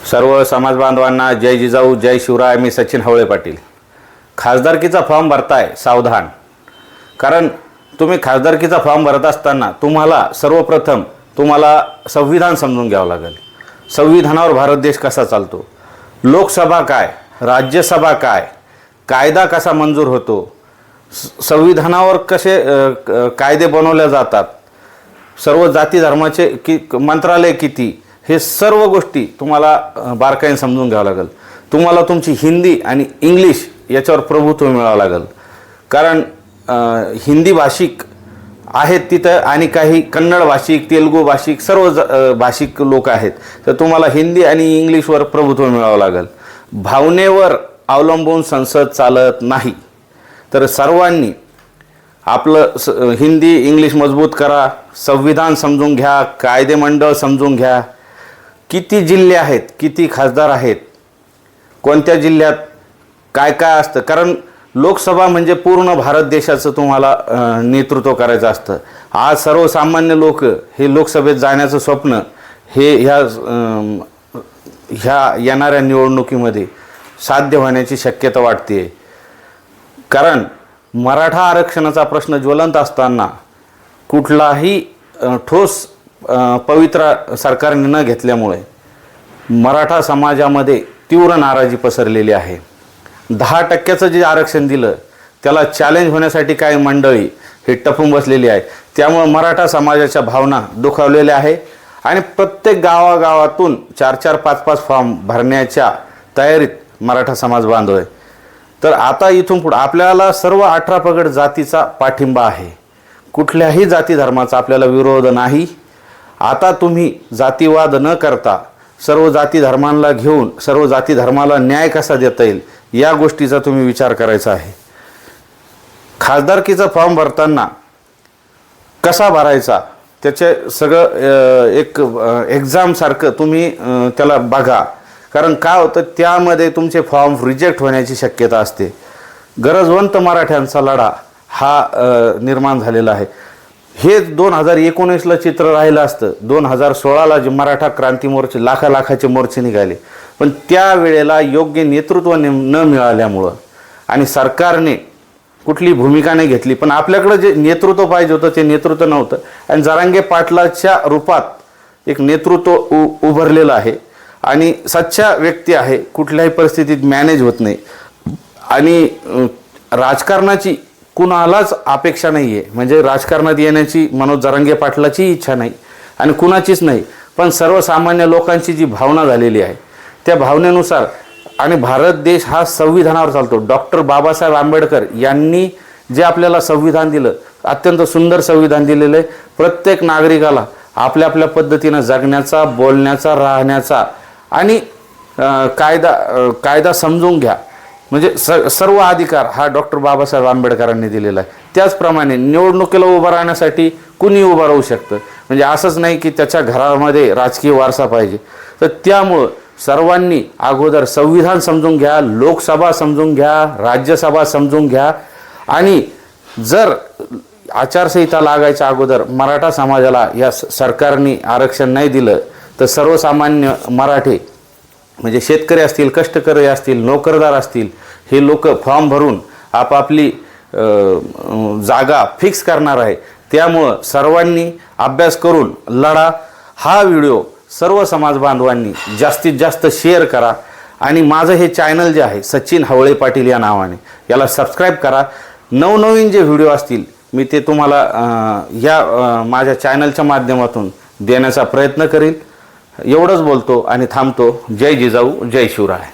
सर्व समाज बांधवांना जय जिजाऊ जय शिवराय। मी सचिन हवळे पाटील। खासदारकीचा फॉर्म भरताय, सावधान। कारण तुम्ही खासदारकीचा फॉर्म भरत असताना सर्वप्रथम तुम्हाला संविधान समजून घ्यावं लागेल। संविधानावर भारत देश कसा चालतो, लोकसभा काय, राज्यसभा काय, कायदा कसा मंजूर होतो, संविधानावर कसे कायदे बनवले जातात, सर्व जाती धर्माचे मंत्रालय किती, हे सर्व गोष्टी तुम्हाला बारकाईने समजून घ्यावं लागेल। तुम्हाला तुमची हिंदी आणि इंग्लिश याच्यावर प्रभुत्व मिळावं लागेल। कारण हिंदी भाषिक आहेत तिथं आणि काही कन्नड भाषिक, तेलुगू भाषिक, सर्व भाषिक लोक आहेत। तर तुम्हाला हिंदी आणि इंग्लिशवर प्रभुत्व मिळावं लागेल। भावनेवर अवलंबून संसद चालत नाही। तर सर्वांनी आपलं हिंदी इंग्लिश मजबूत करा, संविधान समजून घ्या, कायदेमंडळ समजून घ्या, किती जिल्हे आहेत, किती खासदार आहेत, कोणत्या जिल्ह्यात काय काय असतं। कारण लोकसभा म्हणजे पूर्ण भारत देशाचं तुम्हाला नेतृत्व करायचं असतं। आज सर्वसामान्य लोक हे लोकसभेत जाण्याचं स्वप्न हे ह्या येणाऱ्या निवडणुकीमध्ये साध्य होण्याची शक्यता वाटते। कारण मराठा आरक्षणाचा प्रश्न ज्वलंत असताना कुठलाही ठोस पवित्र सरकारने न घेतल्यामुळे मराठा समाजामध्ये तीव्र नाराजी पसरलेली आहे। 10% जे आरक्षण दिलं त्याला चॅलेंज होण्यासाठी काही मंडळी हे टपून बसलेली आहे। त्यामुळे मराठा समाजाच्या भावना दुखावलेल्या आहे आणि प्रत्येक गावागावातून 4-4, 5-5 फॉर्म भरण्याच्या तयारीत मराठा समाज बांधव आहे। तर आता इथून पुढे आपल्याला सर्व 18 पगड जातीचा पाठिंबा आहे। कुठल्याही जाती धर्माचा आपल्याला विरोध नाही। आता तुम्ही जातीवाद न करता सर्व जाती धर्मांना घेऊन सर्व जाती धर्माला न्याय कसा देता येईल या गोष्टीचा तुम्ही विचार करायचा आहे। खासदारकीचा फॉर्म भरताना कसा भरायचा त्याचे सगळं एक एक्झामसारखं तुम्ही त्याला बघा। कारण काय होतं, त्यामध्ये तुमचे फॉर्म रिजेक्ट होण्याची शक्यता असते। गरजवंत मराठ्यांचा लढा हा निर्माण झालेला आहे। हे 2019ला चित्र राहिलं असतं। 2016ला जे मराठा क्रांती मोर्चे लाखाचे मोर्चे निघाले, पण त्यावेळेला योग्य नेतृत्व न मिळाल्यामुळं आणि सरकारने कुठली भूमिका नाही घेतली। पण आपल्याकडे जे नेतृत्व पाहिजे होतं ते नेतृत्व नव्हतं आणि जरांगे पाटलाच्या रूपात एक नेतृत्व उभरलेलं आहे आणि सच्चा व्यक्ती आहे, कुठल्याही परिस्थितीत मॅनेज होत नाही आणि राजकारणाची कुणालाच अपेक्षा नाही आहे। म्हणजे राजकारणात येण्याची मनोज जरांगे पाटलाची इच्छा नाही आणि कुणाचीच नाही, पण सर्वसामान्य लोकांची जी भावना झालेली आहे त्या भावनेनुसार आणि भारत देश हा संविधानावर चालतो। डॉक्टर बाबासाहेब आंबेडकर यांनी जे आपल्याला संविधान दिलं, अत्यंत सुंदर संविधान दिलेलं आहे। प्रत्येक नागरिकाला आपल्या आपल्या पद्धतीनं जगण्याचा, बोलण्याचा, राहण्याचा आणि कायदा समजून घ्या म्हणजे सर्व अधिकार हा डॉक्टर बाबासाहेब आंबेडकरांनी दिलेला आहे। त्याचप्रमाणे निवडणुकीला उभं राहण्यासाठी कुणी उभं राहू शकतं। म्हणजे असंच नाही की त्याच्या घरामध्ये राजकीय वारसा पाहिजे। तर त्यामुळं सर्वांनी अगोदर संविधान समजून घ्या, लोकसभा समजून घ्या, राज्यसभा समजून घ्या आणि जर आचारसंहिता लागायच्या अगोदर मराठा समाजाला या सरकारने आरक्षण नाही दिलं तर सर्वसामान्य मराठी म्हणजे शेतकरी असतील, कष्टकरी असतील, नोकरदार असतील, हे लोक फॉर्म भरून आपापली जागा फिक्स करणार आहे। त्यामुळं सर्वांनी अभ्यास करून लढा। हा व्हिडिओ सर्व समाज बांधवांनी जास्तीत जास्त शेअर करा आणि माझं हे चॅनल जे आहे सचिन हवळे पाटील या नावाने याला सबस्क्राईब करा। नवनवीन जे व्हिडिओ असतील मी ते तुम्हाला माझ्या चॅनलच्या माध्यमातून देण्याचा प्रयत्न करील। एवढंच बोलतो आणि थांबतो। जय जिजाऊ जय शिवराय।